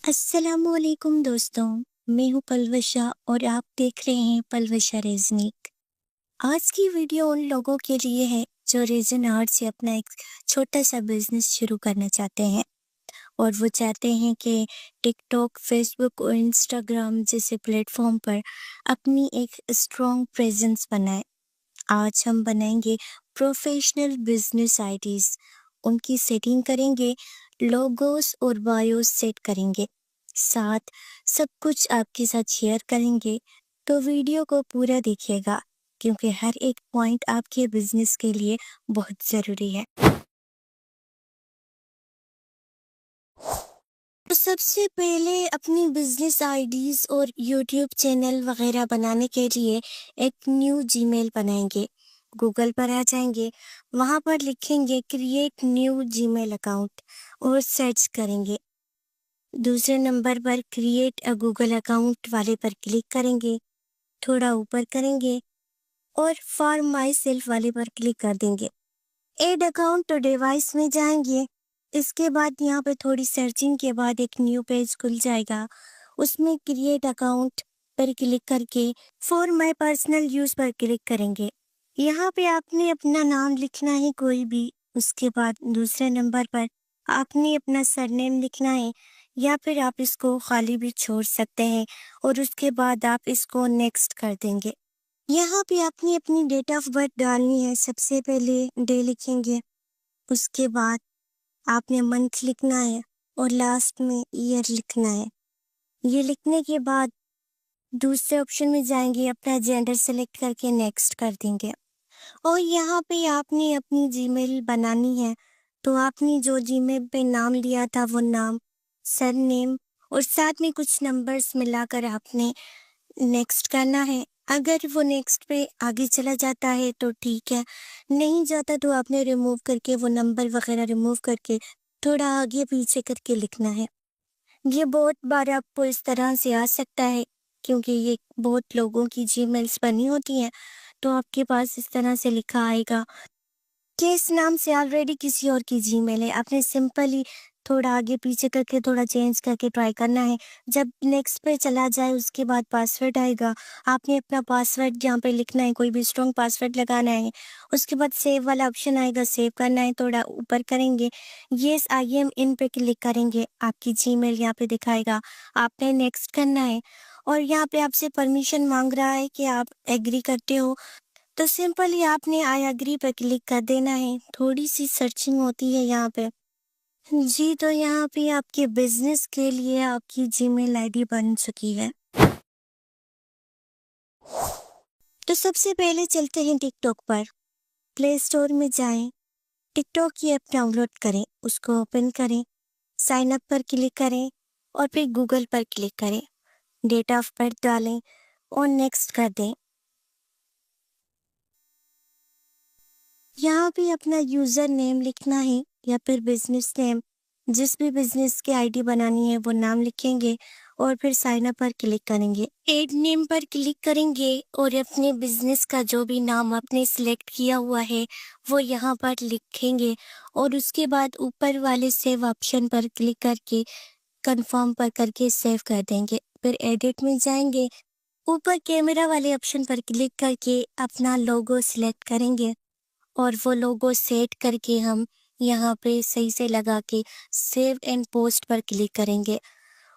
अस्सलामुअलैकुम दोस्तों। मैं हूँ पलवशा और आप देख रहे हैं पलवशा रेज़निक। आज की वीडियो उन लोगों के लिए है जो रेज़न आर्ट से अपना एक छोटा सा बिजनेस शुरू करना चाहते हैं और वो चाहते हैं कि टिकटॉक, फेसबुक और इंस्टाग्राम जैसे प्लेटफॉर्म पर अपनी एक स्ट्रॉन्ग प्रेजेंस बनाएं। आज हम बनाएंगे प्रोफेशनल बिजनेस आईडीज, उनकी सेटिंग करेंगे, लोगोस और बायोस सेट करेंगे, साथ सब कुछ आपके साथ शेयर करेंगे। तो वीडियो को पूरा देखिएगा क्योंकि हर एक पॉइंट आपके बिजनेस के लिए बहुत ज़रूरी है। तो सबसे पहले अपनी बिजनेस आईडीज और यूट्यूब चैनल वगैरह बनाने के लिए एक न्यू जीमेल बनाएंगे। गूगल पर आ जाएंगे, वहाँ पर लिखेंगे क्रिएट न्यू जीमेल अकाउंट और सर्च करेंगे। दूसरे नंबर पर क्रिएट अ गूगल अकाउंट वाले पर क्लिक करेंगे, थोड़ा ऊपर करेंगे और फॉर माई सेल्फ वाले पर क्लिक कर देंगे। ऐड अकाउंट तो डिवाइस में जाएंगे। इसके बाद यहाँ पे थोड़ी सर्चिंग के बाद एक न्यू पेज खुल जाएगा। उसमें क्रिएट अकाउंट पर क्लिक करके फॉर माय पर्सनल यूज पर क्लिक करेंगे। यहाँ पे आपने अपना नाम लिखना है कोई भी। उसके बाद दूसरे नंबर पर आपने अपना सरनेम लिखना है या फिर आप इसको खाली भी छोड़ सकते हैं और उसके बाद आप इसको नेक्स्ट कर देंगे। यहाँ पे आपने अपनी डेट ऑफ बर्थ डालनी है। सबसे पहले डे लिखेंगे, उसके बाद आपने मंथ लिखना है और लास्ट में ईयर लिखना है। ये लिखने के बाद दूसरे ऑप्शन में जाएंगे, अपना जेंडर सेलेक्ट करके नेक्स्ट कर देंगे और यहाँ पे आपने अपनी जीमेल बनानी है। तो आपने जो जीमेल पे नाम लिया था वो नाम, सरनेम और साथ में कुछ नंबर्स मिलाकर आपने नेक्स्ट करना है। अगर वो नेक्स्ट पे आगे चला जाता है तो ठीक है, नहीं जाता तो आपने रिमूव करके वो नंबर वगैरह रिमूव करके थोड़ा आगे पीछे करके लिखना है। ये बहुत बार आपको इस तरह से आ सकता है क्योंकि ये बहुत लोगों की जीमेल्स बनी होती हैं, तो आपके पास इस तरह से लिखा आएगा कि इस नाम से ऑलरेडी किसी और की जीमेल है। आपने सिंपली थोड़ा आगे पीछे करके थोड़ा चेंज करके ट्राई करना है। जब नेक्स्ट पे चला जाए उसके बाद पासवर्ड आएगा, आपने अपना पासवर्ड यहाँ पे लिखना है, कोई भी स्ट्रॉन्ग पासवर्ड लगाना है। उसके बाद सेव वाला ऑप्शन आएगा, सेव करना है, थोड़ा ऊपर करेंगे, येस आई एम इन पे क्लिक करेंगे, आपकी जीमेल यहाँ पे दिखाएगा, आपने नेक्स्ट करना है और यहाँ पे आपसे परमिशन मांग रहा है कि आप एग्री करते हो। तो सिंपली आपने आई एग्री पर क्लिक कर देना है। थोड़ी सी सर्चिंग होती है यहाँ पे जी। तो यहाँ पे आपके बिजनेस के लिए आपकी जीमेल आईडी बन चुकी है। तो सबसे पहले चलते हैं टिकटॉक पर। प्ले स्टोर में जाएं, टिकटॉक की ऐप डाउनलोड करें, उसको ओपन करें, साइन अप पर क्लिक करें और फिर गूगल पर क्लिक करें, डेट ऑफ बर्थ डालें और नेक्स्ट कर दें। यहाँ पे अपना यूज़र नेम लिखना है या फिर बिजनेस नेम, जिस भी बिजनेस की आईडी बनानी है वो नाम लिखेंगे और फिर साइन अप पर क्लिक करेंगे। ऐड नेम पर क्लिक करेंगे और अपने बिजनेस का जो भी नाम आपने सिलेक्ट किया हुआ है वो यहाँ पर लिखेंगे और उसके बाद ऊपर वाले सेव ऑप्शन पर क्लिक करके कंफर्म पर करके सेव कर देंगे। फिर एडिट में जाएंगे, ऊपर कैमरा वाले ऑप्शन पर क्लिक करके अपना लोगो सिलेक्ट करेंगे और वो लोगो सेट करके हम यहाँ पे सही से लगा के सेव एंड पोस्ट पर क्लिक करेंगे।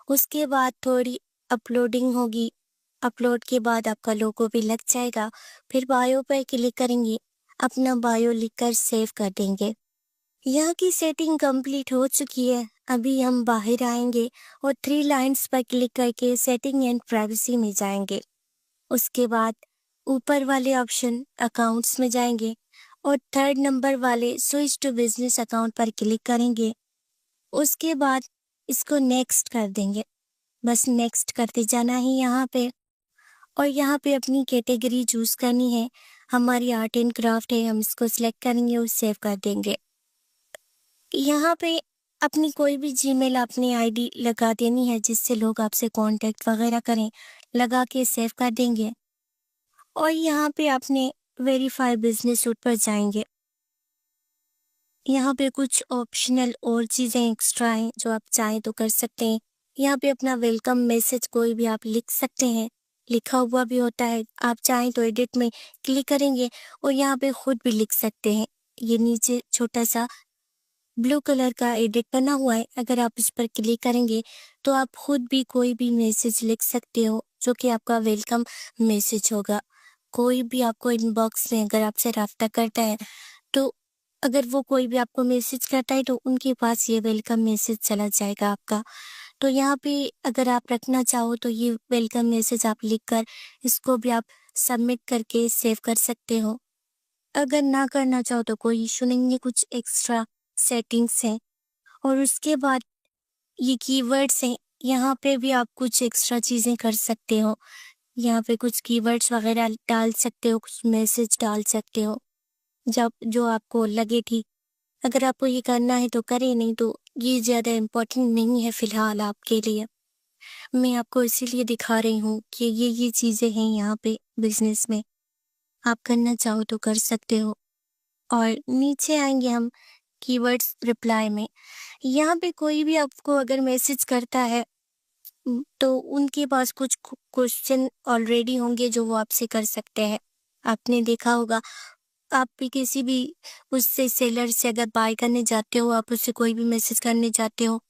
उसके बाद थोड़ी अपलोडिंग होगी, अपलोड के बाद आपका लोगो भी लग जाएगा। फिर बायो पर क्लिक करेंगे, अपना बायो लिखकर सेव कर देंगे। यहाँ की सेटिंग कंप्लीट हो चुकी है। अभी हम बाहर आएंगे और 3 लाइन्स पर क्लिक करके सेटिंग एंड प्राइवेसी में जाएंगे। उसके बाद ऊपर वाले ऑप्शन अकाउंट्स में जाएंगे और 3rd नंबर वाले स्विच टू बिजनेस अकाउंट पर क्लिक करेंगे। उसके बाद इसको नेक्स्ट कर देंगे, बस नेक्स्ट करते जाना ही यहाँ पे और यहाँ पे अपनी कैटेगरी चूज करनी है। हमारी आर्ट एंड क्राफ्ट है, हम इसको सिलेक्ट करेंगे और सेव कर देंगे। यहाँ पे अपनी कोई भी जीमेल आपने आईडी लगा देनी है जिससे लोग आपसे कांटेक्ट वगैरह करें, लगा के सेव कर देंगे और यहाँ पे आपने वेरीफाई बिजनेस रूट पर जाएंगे। यहाँ पे कुछ ऑप्शनल और चीज़ें एक्स्ट्रा हैं जो आप चाहें तो कर सकते हैं। यहाँ पे अपना वेलकम मैसेज कोई भी आप लिख सकते हैं, लिखा हुआ भी होता है। आप चाहें तो एडिट में क्लिक करेंगे और यहाँ पे खुद भी लिख सकते हैं। ये नीचे छोटा सा ब्लू कलर का एडिट बना हुआ है, अगर आप इस पर क्लिक करेंगे तो आप खुद भी कोई भी मैसेज लिख सकते हो जो कि आपका वेलकम मैसेज होगा। कोई भी आपको इनबॉक्स में अगर आपसे राब्ता करता है तो अगर वो कोई भी आपको मैसेज करता है तो उनके पास ये वेलकम मैसेज चला जाएगा आपका। तो यहाँ पे अगर आप रखना चाहो तो ये वेलकम मैसेज आप लिखकर इसको भी आप सबमिट करके सेव कर सकते हो। अगर ना करना चाहो तो कोई इशू नहीं है, कुछ एक्स्ट्रा सेटिंग्स हैं। और उसके बाद ये कीवर्ड्स हैं, यहाँ पे भी आप कुछ एक्स्ट्रा चीज़ें कर सकते हो। यहाँ पे कुछ कीवर्ड्स वगैरह डाल सकते हो, कुछ मैसेज डाल सकते हो जब जो आपको लगे ठीक। अगर आपको ये करना है तो करें, नहीं तो ये ज़्यादा इम्पोर्टेंट नहीं है फ़िलहाल आपके लिए। मैं आपको इसीलिए दिखा रही हूँ कि ये चीज़ें हैं यहाँ पे बिज़नेस में, आप करना चाहो तो कर सकते हो। और नीचे आएँगे हम कीवर्ड्स रिप्लाई में। यहाँ पे कोई भी आपको अगर मैसेज करता है तो उनके पास कुछ क्वेश्चन ऑलरेडी होंगे जो वो आपसे कर सकते हैं। आपने देखा होगा, आप भी किसी भी उससे सेलर से अगर बाय करने जाते हो, आप उससे कोई भी मैसेज करने जाते हो,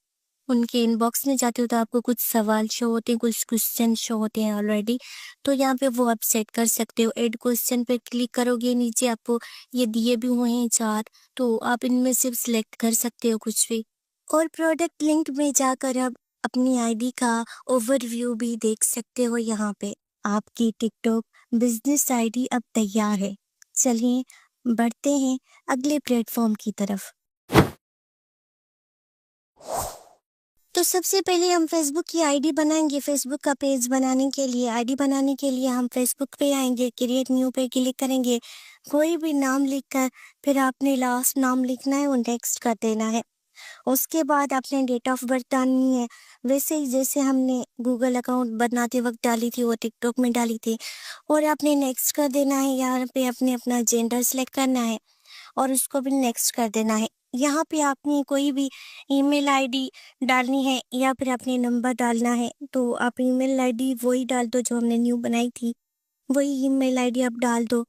उनके इनबॉक्स में जाते हो तो आपको कुछ सवाल शो होते हैं, कुछ क्वेश्चन शो होते हैं ऑलरेडी। तो यहाँ पे वो आप सेट कर सकते हो। ऐड क्वेश्चन पे क्लिक करोगे, नीचे आपको ये दिए भी हुए हैं 4, तो आप इनमें से सिलेक्ट कर सकते हो कुछ भी। और प्रोडक्ट लिंक में जाकर आप अपनी आईडी का ओवरव्यू भी देख सकते हो यहाँ पे। आपकी टिकटॉक बिजनेस आईडी अब तैयार है। चलिए बढ़ते हैं अगले प्लेटफॉर्म की तरफ। तो सबसे पहले हम फेसबुक की आईडी बनाएंगे। फेसबुक का पेज बनाने के लिए, आईडी बनाने के लिए हम फेसबुक पे आएंगे, क्रिएट न्यू पे क्लिक करेंगे, कोई भी नाम लिखकर फिर आपने लास्ट नाम लिखना है और नेक्स्ट कर देना है। उसके बाद आपने डेट ऑफ बर्थ डालनी है, वैसे ही जैसे हमने गूगल अकाउंट बनाते वक्त डाली थी वो टिकटॉक में डाली थी। और आपने नेक्स्ट कर देना है। यहाँ पे आपने अपना जेंडर सेलेक्ट करना है और उसको भी नेक्स्ट कर देना है। यहाँ पे आपने कोई भी ईमेल आईडी डालनी है या फिर आपने नंबर डालना है, तो आप ईमेल आईडी वही डाल दो जो हमने न्यू बनाई थी, वही ईमेल आईडी आप डाल दो।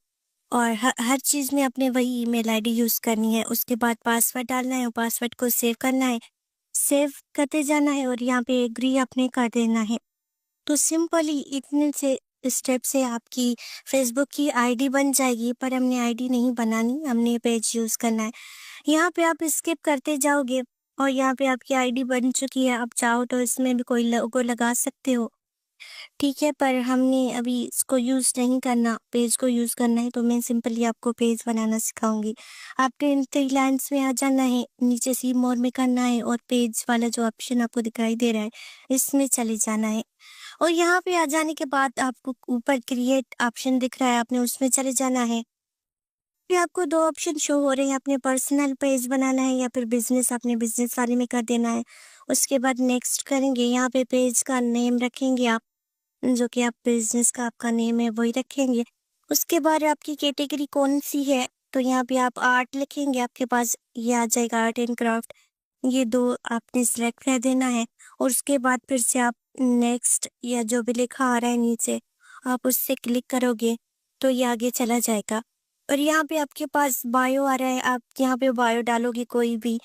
और हर चीज़ में आपने वही ईमेल आईडी यूज़ करनी है। उसके बाद पासवर्ड डालना है और पासवर्ड को सेव करना है, सेव करते जाना है और यहाँ पे एग्री आपने कर देना है। तो सिंपली इतने से स्टेप से आपकी फेसबुक की आईडी बन जाएगी। पर हमने आईडी नहीं बनानी, हमने पेज यूज़ करना है। यहाँ पे आप स्किप करते जाओगे और यहाँ पे आपकी आईडी बन चुकी है। आप चाहो तो इसमें भी कोई लोगो लगा सकते हो, ठीक है। पर हमने अभी इसको यूज़ नहीं करना, पेज को यूज़ करना है, तो मैं सिंपली आपको पेज बनाना सिखाऊंगी। आपने इन 3 लाइन्स में आ जाना है, नीचे सी मोर में करना है और पेज वाला जो ऑप्शन आपको दिखाई दे रहा है इसमें चले जाना है। और यहाँ पे आ जाने के बाद आपको ऊपर क्रिएट ऑप्शन दिख रहा है, आपने उसमें चले जाना है। फिर आपको 2 ऑप्शन शो हो रहे हैं, आपने पर्सनल पेज बनाना है या फिर बिजनेस, आपने बिजनेस वाले में कर देना है। उसके बाद नेक्स्ट करेंगे, यहाँ पे पेज का नेम रखेंगे आप, जो कि आप बिजनेस का आपका नेम है वही रखेंगे। उसके बाद आपकी कैटेगरी कौन सी है, तो यहाँ पे आप आर्ट लिखेंगे, आपके पास ये आ जाएगा आर्ट एंड क्राफ्ट। ये 2 आपने सिलेक्ट कर देना है और उसके बाद फिर से आप नेक्स्ट या जो भी लिखा आ रहा है नीचे, आप उससे क्लिक करोगे तो ये आगे चला जाएगा। और यहाँ पे आपके पास बायो आ रहा है, आप यहाँ पे बायो डालोगे, कोई भी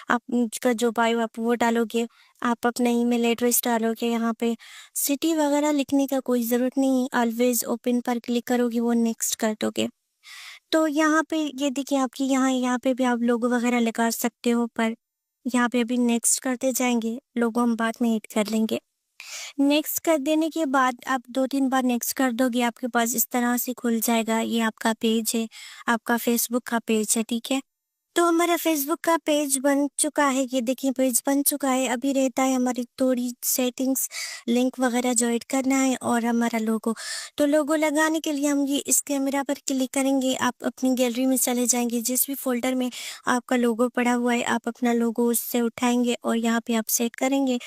आपका जो बायो आप वो डालोगे। आप अपना ईमेल एड्रेस डालोगे, यहाँ पे सिटी वगैरह लिखने का कोई ज़रूरत नहीं, ऑलवेज ओपन पर क्लिक करोगे वो नेक्स्ट कर दोगे। तो यहाँ पे ये देखिए आपकी यहाँ पे भी आप लोगो वगैरह लगा सकते हो, पर यहाँ पे अभी नेक्स्ट करते जाएंगे, लोगो हम बाद में ऐड कर लेंगे। नेक्स्ट कर देने के बाद आप 2-3 बार नेक्स्ट कर दोगे, आपके पास इस तरह से खुल जाएगा। ये आपका पेज है, आपका फेसबुक का पेज है, ठीक है। तो हमारा फेसबुक का पेज बन चुका है, ये देखिए पेज बन चुका है। अभी रहता है हमारी थोड़ी सेटिंग्स, लिंक वगैरह जो ऐड करना है और हमारा लोगो। तो लोगो लगाने के लिए हम ये इस कैमरा पर क्लिक करेंगे, आप अपनी गैलरी में चले जाएंगे, जिस भी फोल्डर में आपका लोगो पड़ा हुआ है आप अपना लोगो उससे उठाएंगे और यहाँ पे आप सेट करेंगे।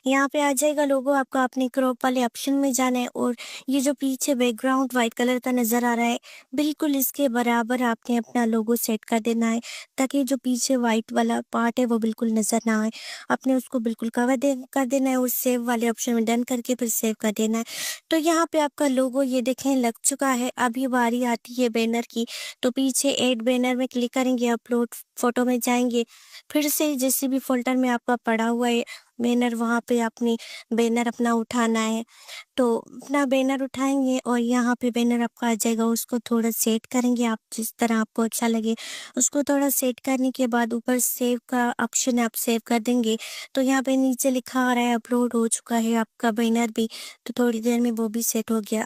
यहाँ पे आ जाएगा लोगो आपका, अपने क्रॉप वाले ऑप्शन में जाना है और ये जो पीछे बैकग्राउंड वाइट कलर का नज़र आ रहा है, बिल्कुल इसके बराबर आपने अपना लोगो सेट कर देना है, ताकि जो पीछे व्हाइट वाला पार्ट है वो बिल्कुल नज़र ना आए। आपने उसको बिल्कुल कवर दे कर देना है और सेव वाले ऑप्शन में डन करके फिर सेव कर देना है। तो यहाँ पे आपका लोगो ये देखें लग चुका है। अब ये बारी आती है बैनर की, तो पीछे ऐड बैनर में क्लिक करेंगे, अपलोड फ़ोटो में जाएँगे, फिर से जैसे भी फ़ोल्डर में आपका पड़ा हुआ है बैनर, वहाँ पे आपने बैनर अपना उठाना है। तो अपना बैनर उठाएँगे और यहाँ पे बैनर आपका आ जाएगा, उसको थोड़ा सेट करेंगे आप जिस तरह आपको अच्छा लगे। उसको थोड़ा सेट करने के बाद ऊपर सेव का ऑप्शन है, आप सेव कर देंगे। तो यहाँ पे नीचे लिखा आ रहा है अपलोड हो चुका है आपका बैनर भी, तो थोड़ी देर में वो भी सेट हो गया।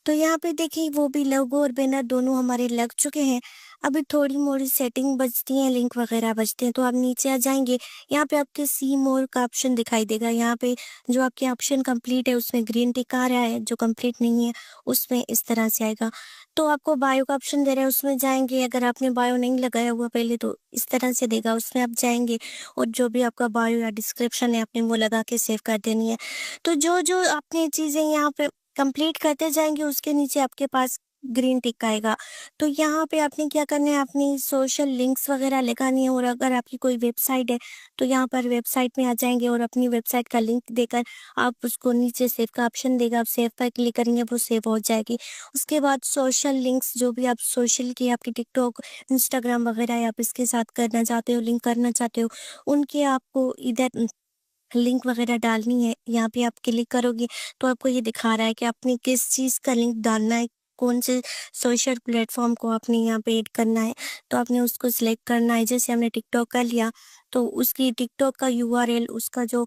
तो यहाँ पे देखिए वो भी लोगो और बैनर दोनों हमारे लग चुके हैं। अभी थोड़ी-मोड़ी सेटिंग बचती है, लिंक वगैरह बचते हैं, तो आप नीचे आ जाएँगे। यहाँ पे आपके सी मोर का ऑप्शन दिखाई देगा। यहाँ पे जो आपके ऑप्शन कंप्लीट है उसमें ग्रीन टिक आ रहा है, जो कंप्लीट नहीं है उसमें इस तरह से आएगा। तो आपको बायो का ऑप्शन दे रहा है, उसमें जाएँगे। अगर आपने बायो नहीं लगाया हुआ पहले तो इस तरह से देगा, उसमें आप जाएँगे और जो भी आपका बायो या डिस्क्रिप्शन है आपने वो लगा के सेव कर देनी है। तो जो-जो आपने चीज़ें यहाँ पे कंप्लीट करते जाएँगे उसके नीचे आपके पास ग्रीन टिक आएगा। तो यहाँ पे आपने क्या करना है, अपनी सोशल लिंक्स वगैरह लगानी है और अगर आपकी कोई वेबसाइट है तो यहाँ पर वेबसाइट में आ जाएँगे और अपनी वेबसाइट का लिंक देकर आप उसको नीचे सेव का ऑप्शन देगा, आप सेव पर क्लिक करेंगे वो सेव हो जाएगी। उसके बाद सोशल लिंक्स जो भी आप सोशल की आपकी टिकटॉक, इंस्टाग्राम वगैरह आप इसके साथ करना चाहते हो, लिंक करना चाहते हो, उनके आपको इधर लिंक वगैरह डालनी है। यहाँ पे आप क्लिक करोगे तो आपको ये दिखा रहा है कि आपने किस चीज़ का लिंक डालना है, कौन से सोशल प्लेटफ़ॉर्म को आपने यहाँ पे ऐड करना है। तो आपने उसको सिलेक्ट करना है, जैसे हमने टिकटॉक कर लिया तो उसकी टिकटॉक का यूआरएल उसका जो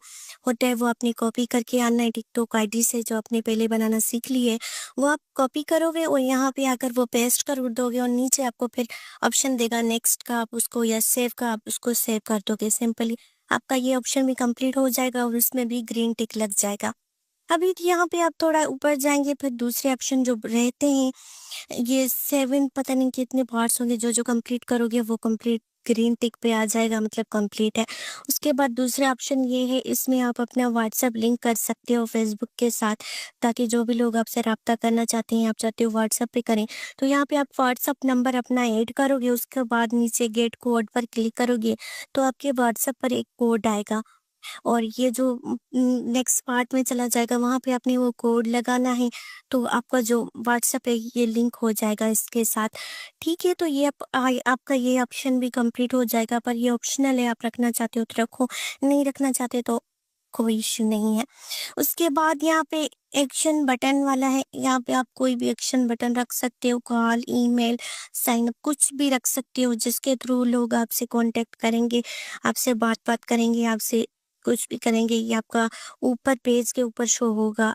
होता है वो आपने कॉपी करके आना है टिकटॉक आईडी से, जो आपने पहले बनाना सीख ली है, वो आप कॉपी करोगे और यहाँ पे आकर वो पेस्ट कर दोगे और नीचे आपको फिर ऑप्शन देगा नेक्स्ट का, आप उसको या सेव का, आप उसको सेव कर दोगे सिंपली। आपका ये ऑप्शन भी कंप्लीट हो जाएगा और उसमें भी ग्रीन टिक लग जाएगा। अभी तो यहाँ पे आप थोड़ा ऊपर जाएँगे, फिर दूसरे ऑप्शन जो रहते हैं, ये 7 पता नहीं कितने पार्ट्स होंगे, जो-जो कंप्लीट करोगे वो कंप्लीट ग्रीन टिक पे आ जाएगा, मतलब कंप्लीट है। उसके बाद दूसरा ऑप्शन ये है, इसमें आप अपना व्हाट्सएप लिंक कर सकते हो फेसबुक के साथ, ताकि जो भी लोग आपसे राब्ता करना चाहते हैं, आप चाहते हो व्हाट्सएप पे करें। तो यहाँ पे आप व्हाट्सएप नंबर अपना ऐड करोगे, उसके बाद नीचे गेट कोड पर क्लिक करोगे, तो आपके व्हाट्सएप पर एक कोड आएगा। और ये जो नेक्स्ट पार्ट में चला जाएगा, वहाँ पे आपने वो कोड लगाना है, तो आपका जो व्हाट्सएप है ये लिंक हो जाएगा इसके साथ। ठीक है, तो ये आपका ये ऑप्शन भी कंप्लीट हो जाएगा, पर ये ऑप्शनल है, आप रखना चाहते हो तो रखो, नहीं रखना चाहते तो कोई इश्यू नहीं है। उसके बाद यहाँ पे एक्शन बटन वाला है, यहाँ पे आप कोई भी एक्शन बटन रख सकते हो, कॉल, ईमेल, साइन अप कुछ भी रख सकते हो, जिसके थ्रू लोग आपसे कॉन्टैक्ट करेंगे, आपसे बात-वात करेंगे, आपसे कुछ भी करेंगे, ये आपका ऊपर पेज के ऊपर शो होगा।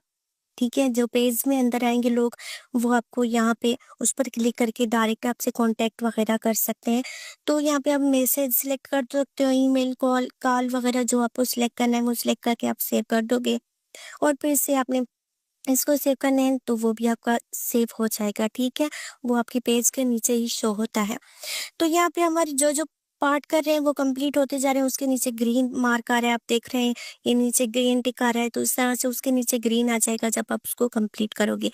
ठीक है? जो पेज में अंदर आएँगे लोग, वो आपको यहाँ पे उस पर क्लिक करके डायरेक्ट आपसे कॉन्टैक्ट वगैरह कर सकते हैं। तो यहाँ पे आप मैसेज सिलेक्ट कर सकते हो, ईमेल, कॉल वगैरह जो आपको सिलेक्ट करना है, वो सिलेक्ट करके आप सेव कर दोगे और फिर से आपने इसको सेव करना है, तो वो भी आपका सेव हो जाएगा, ठीक है? वो आपके पेज के नीचे ही शो होता है। तो यहाँ पे हमारे जो-जो पार्ट कर रहे हैं वो कंप्लीट होते जा रहे हैं, उसके नीचे ग्रीन मार्क आ रहा है, आप देख रहे हैं, ये नीचे ग्रीन टिक आ रहा है, तो इस तरह से उसके नीचे ग्रीन आ जाएगा जब आप उसको कंप्लीट करोगे।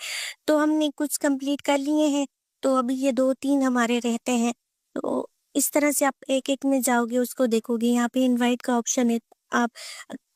तो हमने कुछ कंप्लीट कर लिए हैं, तो अभी ये 2-3 हमारे रहते हैं। तो इस तरह से आप एक-एक में जाओगे, उसको देखोगे, यहाँ पे इनवाइट का ऑप्शन है, आप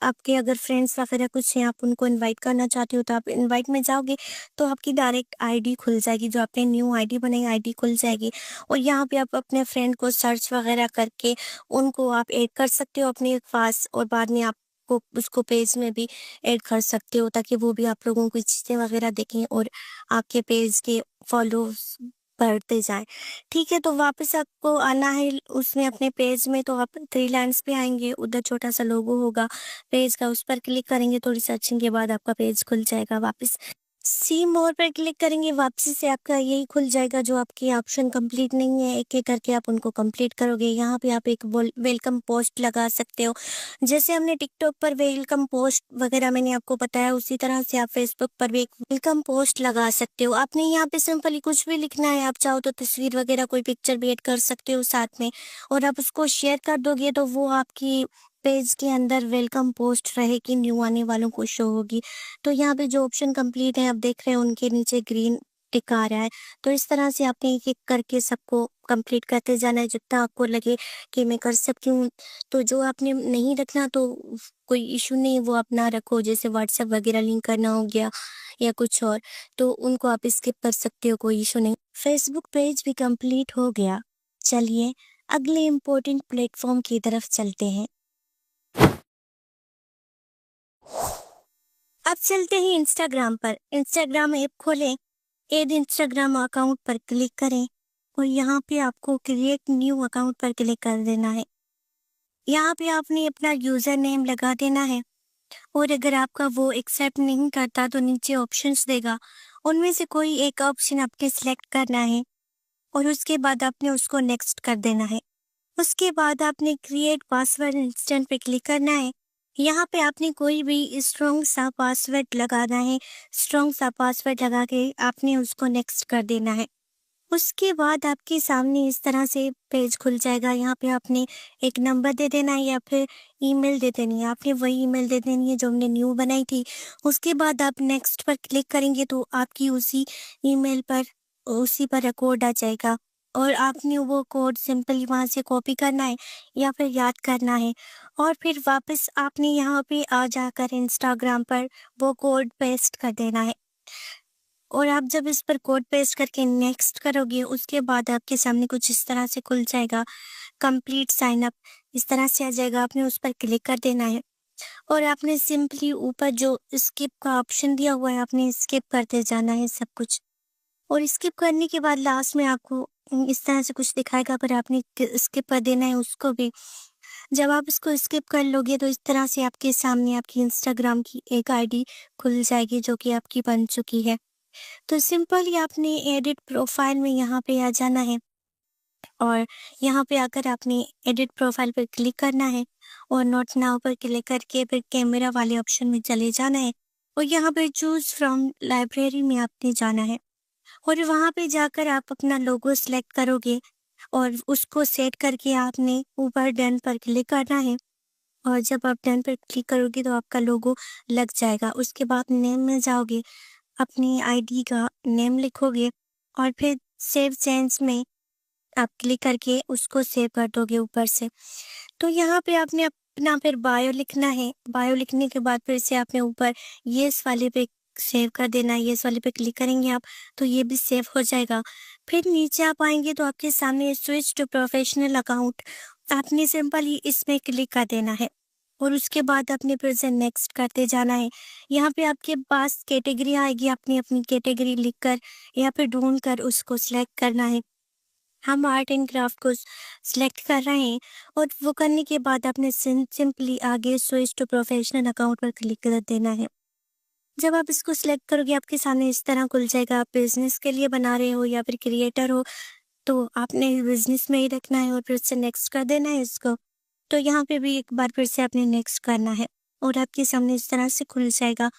आपके अगर फ्रेंड्स वगैरह कुछ हैं, आप उनको इनवाइट करना चाहते हो, तो आप इनवाइट में जाओगे, तो आपकी डायरेक्ट आईडी खुल जाएगी, जो आपने न्यू आईडी बनाई, आईडी खुल जाएगी। और यहाँ पे आप अपने फ्रेंड को सर्च वगैरह करके उनको आप ऐड कर सकते हो अपने पास और बाद में आपको उसको पेज में भी ऐड कर सकते हो, ताकि वो भी आप लोगों की चीज़ें वगैरह देखें और आपके पेज के फॉलोअर्स बढ़ते जाएँ। ठीक है, तो वापस आपको आना है उसमें अपने पेज में, तो आप थ्री लाइन्स पे आएँगे, उधर छोटा-सा लोगो होगा पेज का, उस पर क्लिक करेंगे, थोड़ी सर्चिंग के बाद आपका पेज खुल जाएगा वापस। सी मोर पर क्लिक करेंगे, वापसी से आपका यही खुल जाएगा, जो आपके ऑप्शन कंप्लीट नहीं है, एक-एक करके आप उनको कंप्लीट करोगे। यहाँ पे आप एक वेलकम पोस्ट लगा सकते हो। जैसे हमने टिकटॉक पर वेलकम पोस्ट वगैरह मैंने आपको बताया, उसी तरह से आप फेसबुक पर भी एक वेलकम पोस्ट लगा सकते हो। आपने यहाँ पे सिंपली कुछ भी लिखना है, आप चाहो तो तस्वीर वगैरह कोई पिक्चर भी ऐड कर सकते हो साथ में और आप उसको शेयर कर दोगे, तो वो आपकी पेज के अंदर वेलकम पोस्ट रहेगी, न्यू आने वालों को शो होगी। तो यहाँ पे जो ऑप्शन कंप्लीट है आप देख रहे हैं, उनके नीचे ग्रीन टिक आ रहा है। तो इस तरह से आपने एक-एक करके सबको कंप्लीट करते जाना है जितना आपको लगे कि मैं कर सकती हूँ। तो जो आपने नहीं रखना तो कोई इशू नहीं, वो आप ना रखो, जैसे व्हाट्सएप वगैरह लिंक करना हो गया या कुछ और, तो उनको आप स्किप कर सकते हो, कोई इशू नहीं। फेसबुक पेज भी कंप्लीट हो गया। चलिए अगले इम्पोर्टेंट प्लेटफॉर्म की तरफ चलते हैं। अब चलते हैं इंस्टाग्राम पर। इंस्टाग्राम ऐप खोलें, ऐड इंस्टाग्राम अकाउंट पर क्लिक करें और यहाँ पे आपको क्रिएट न्यू अकाउंट पर क्लिक कर देना है। यहाँ पे आपने अपना यूज़र नेम लगा देना है और अगर आपका वो एक्सेप्ट नहीं करता तो नीचे ऑप्शंस देगा, उनमें से कोई एक ऑप्शन आपने सेलेक्ट करना है और उसके बाद आपने उसको नेक्स्ट कर देना है। उसके बाद आपने क्रिएट पासवर्ड इंस्टेंट पे क्लिक करना है। यहाँ पे आपने कोई भी स्ट्रॉन्ग सा पासवर्ड लगाना है। स्ट्रॉन्ग सा पासवर्ड लगा के आपने उसको नेक्स्ट कर देना है। उसके बाद आपके सामने इस तरह से पेज खुल जाएगा। यहाँ पे आपने एक नंबर दे देना है या फिर ईमेल दे देनी है। आपने वही ईमेल दे देनी है जो हमने न्यू बनाई थी। उसके बाद आप नेक्स्ट पर क्लिक करेंगे तो आपकी उसी ईमेल पर उसी पर कोड आ जाएगा और आपने वो कोड सिंपली वहाँ से कॉपी करना है या फिर याद करना है और फिर वापस आपने यहाँ पे आ जाकर इंस्टाग्राम पर वो कोड पेस्ट कर देना है। और आप जब इस पर कोड पेस्ट करके नेक्स्ट करोगे उसके बाद आपके सामने कुछ इस तरह से खुल जाएगा, कंप्लीट साइन अप, इस तरह से आ जाएगा। आपने उस पर क्लिक कर देना है और आपने सिंपली ऊपर जो स्किप का ऑप्शन दिया हुआ है आपने स्किप करते जाना है सब कुछ। और स्किप करने के बाद लास्ट में आपको इस तरह से कुछ दिखाएगा, पर आपने स्किप कर देना है उसको भी। जब आप इसको स्किप कर लोगे तो इस तरह से आपके सामने आपकी इंस्टाग्राम की एक आईडी खुल जाएगी जो कि आपकी बन चुकी है। तो सिंपली आपने एडिट प्रोफाइल में यहाँ पे आ जाना है और यहाँ पे आकर आपने एडिट प्रोफाइल पर क्लिक करना है और नोट नाउ पर क्लिक करके फिर कैमरा वाले ऑप्शन में चले जाना है और यहाँ पे चूज फ्रॉम लाइब्रेरी में आपने जाना है और वहाँ पे जाकर आप अपना लोगो सिलेक्ट करोगे और उसको सेट करके आपने ऊपर डन पर क्लिक करना है और जब आप डन पर क्लिक करोगे तो आपका लोगो लग जाएगा। उसके बाद नेम में जाओगे, अपनी आईडी का नेम लिखोगे और फिर सेव चेंज में आप क्लिक करके उसको सेव कर दोगे ऊपर से। तो यहाँ पे आपने अपना फिर बायो लिखना है। बायो लिखने के बाद फिर से आपने ऊपर येस वाले पे सेव कर देना है। येस वाले पे क्लिक करेंगे आप तो ये भी सेव हो जाएगा। फिर नीचे आप आएंगे तो आपके सामने स्विच टू प्रोफेशनल अकाउंट, आपने सिंपली इसमें क्लिक कर देना है और उसके बाद अपने फिर से नेक्स्ट करते जाना है। यहाँ पे आपके पास कैटेगरी आएगी, आपने अपनी कैटेगरी लिखकर या फिर ढूंढ कर उसको सिलेक्ट करना है। हम आर्ट एंड क्राफ्ट को सिलेक्ट कर रहे हैं और वो करने के बाद आपने सिंपली आगे स्विच टू प्रोफेशनल अकाउंट पर क्लिक कर देना है। जब आप इसको सिलेक्ट करोगे आपके सामने इस तरह खुल जाएगा। आप बिजनेस के लिए बना रहे हो या फिर क्रिएटर हो तो आपने बिजनेस में ही रखना है और फिर से नेक्स्ट कर देना है इसको। तो यहाँ पे भी एक बार फिर से आपने नेक्स्ट करना है और आपके सामने इस तरह से खुल जाएगा।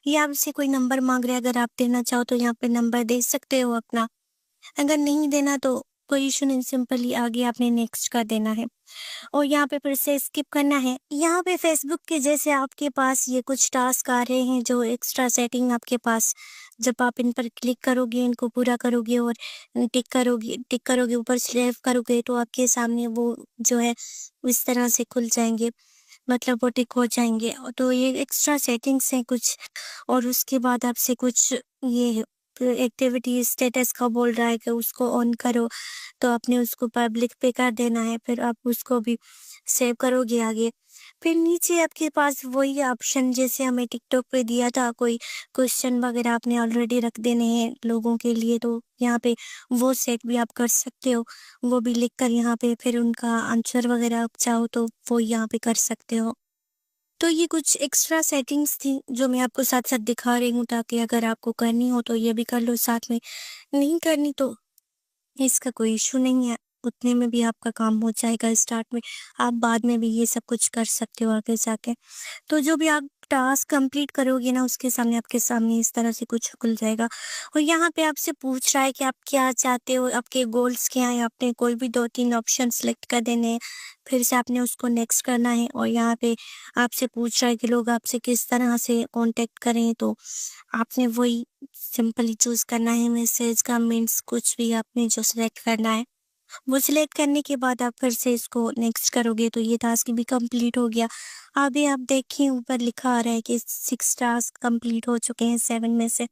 ये आपसे कोई नंबर मांग रहा है, अगर आप देना चाहो तो यहाँ पे नंबर दे सकते हो अपना, अगर नहीं देना तो कोई इशू नहीं, सिंपली आगे आपने नेक्स्ट कर देना है और यहाँ पे फिर से स्किप करना है। यहाँ पे फेसबुक के जैसे आपके पास ये कुछ टास्क आ रहे हैं जो एक्स्ट्रा सेटिंग आपके पास, जब आप इन पर क्लिक करोगे इनको पूरा करोगे और टिक करोगे ऊपर सेव करोगे तो आपके सामने वो जो है इस तरह से खुल जाएंगे, मतलब वो टिक हो जाएंगे। तो ये एक्स्ट्रा सेटिंग्स हैं कुछ और उसके बाद आपसे कुछ ये एक्टिविटी स्टेटस का बोल रहा है कि उसको ऑन करो तो आपने उसको पब्लिक पे कर देना है। फिर आप उसको भी सेव करोगे आगे। फिर नीचे आपके पास वही ऑप्शन जैसे हमें टिकटॉक पे दिया था, कोई क्वेश्चन वगैरह आपने ऑलरेडी रख देने हैं लोगों के लिए तो यहाँ पे वो सेट भी आप कर सकते हो। वो भी लिख कर यहाँ पे फिर उनका आंसर वगैरह आप चाहो तो वो यहाँ पे कर सकते हो। तो ये कुछ एक्स्ट्रा सेटिंग्स थी जो मैं आपको साथ साथ दिखा रही हूँ ताकि अगर आपको करनी हो तो ये भी कर लो साथ में, नहीं करनी तो इसका कोई इशू नहीं है, उतने में भी आपका काम हो जाएगा स्टार्ट में। आप बाद में भी ये सब कुछ कर सकते हो आगे जाके। तो जो भी आप टास्क कंप्लीट करोगे ना उसके सामने आपके सामने इस तरह से कुछ खुल जाएगा और यहाँ पे आपसे पूछ रहा है कि आप क्या चाहते हो, आपके गोल्स क्या हैं। आपने कोई भी 2-3 ऑप्शन सेलेक्ट कर देने हैं, फिर से आपने उसको नेक्स्ट करना है और यहाँ पे आपसे पूछ रहा है कि लोग आपसे किस तरह से कांटेक्ट करें तो आपने वही सिंपली चूज करना है। मैसेज, कमेंट्स, कुछ भी आपने जो सिलेक्ट करना है वो सिलेक्ट करने के बाद आप फिर से इसको नेक्स्ट करोगे तो ये टास्क भी कंप्लीट हो गया। अभी आप देखिए ऊपर लिखा आ रहा है कि 6 टास्क कंप्लीट हो चुके हैं 7 में से।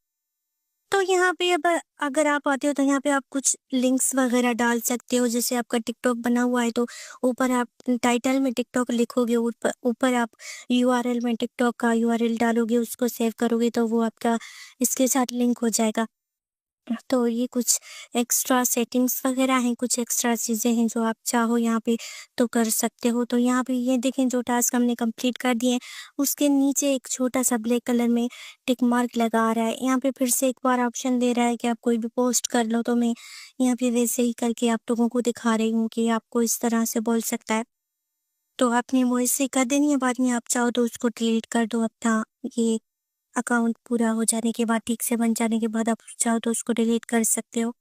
तो यहाँ पे अब अगर आप आते हो तो यहाँ पे आप कुछ लिंक्स वगैरह डाल सकते हो। जैसे आपका टिकटॉक बना हुआ है तो ऊपर आप टाइटल में टिकटॉक लिखोगे, ऊपर ऊपर आप यूआरएल में टिकटॉक का यूआरएल डालोगे, उसको सेव करोगे तो वो आपका इसके साथ लिंक हो जाएगा। तो ये कुछ एक्स्ट्रा सेटिंग्स वगैरह हैं, कुछ एक्स्ट्रा चीज़ें हैं जो आप चाहो यहाँ पे तो कर सकते हो। तो यहाँ पे ये देखें जो टास्क हमने कंप्लीट कर दिए हैं, उसके नीचे एक छोटा-सा ब्लैक कलर में टिक मार्क लगा आ रहा है। यहाँ पे फिर से एक बार ऑप्शन दे रहा है कि आप कोई भी पोस्ट कर लो, तो मैं यहाँ पे वैसे ही करके आप लोगों को दिखा रही हूँ कि आपको इस तरह से बोल सकता है। तो आपने वो ऐसे कर देनी है, बाद में आप चाहो तो उसको डिलीट कर दो। अपना ये अकाउंट पूरा हो जाने के बाद, ठीक से बन जाने के बाद आप चाहो तो उसको डिलीट कर सकते हो।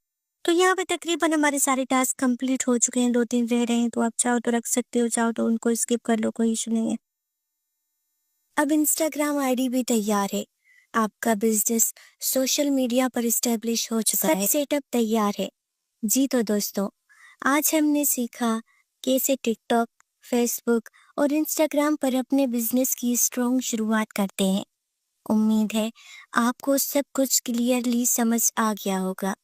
तो यहाँ पे तकरीबन हमारे सारे टास्क कंप्लीट हो चुके हैं, 2-3 रह रहे हैं, तो आप चाहो तो रख सकते हो, चाहो तो उनको स्किप कर लो, कोई इश्यू नहीं है। अब इंस्टाग्राम आईडी भी तैयार है। आपका बिज़नेस सोशल मीडिया पर एस्टेब्लिश हो चुका है। सब सेटअप तैयार है। जी तो दोस्तों, आज हमने सीखा कैसे टिकटॉक, फेसबुक और इंस्टाग्राम पर अपने बिज़नेस की स्ट्रॉन्ग शुरुआत करते हैं। उम्मीद है आपको सब कुछ क्लियरली समझ आ गया होगा।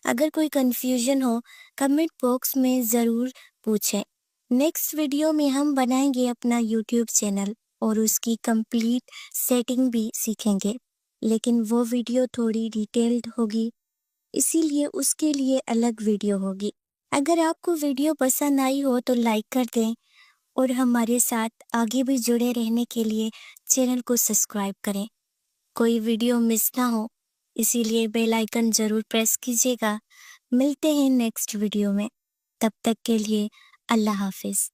अगर कोई कंफ्यूजन हो, कमेंट बॉक्स में ज़रूर पूछें। नेक्स्ट वीडियो में हम बनाएंगे अपना यूट्यूब चैनल और उसकी कंप्लीट सेटिंग भी सीखेंगे। लेकिन वो वीडियो थोड़ी डिटेल्ड होगी, इसीलिए उसके लिए अलग वीडियो होगी। अगर आपको वीडियो पसंद आई हो तो लाइक कर दें और हमारे साथ आगे भी जुड़े रहने के लिए चैनल को सब्सक्राइब करें। कोई वीडियो मिस ना हो, इसीलिए बेल आइकन ज़रूर प्रेस कीजिएगा। मिलते हैं नेक्स्ट वीडियो में। तब तक के लिए अल्लाह हाफ़िज़।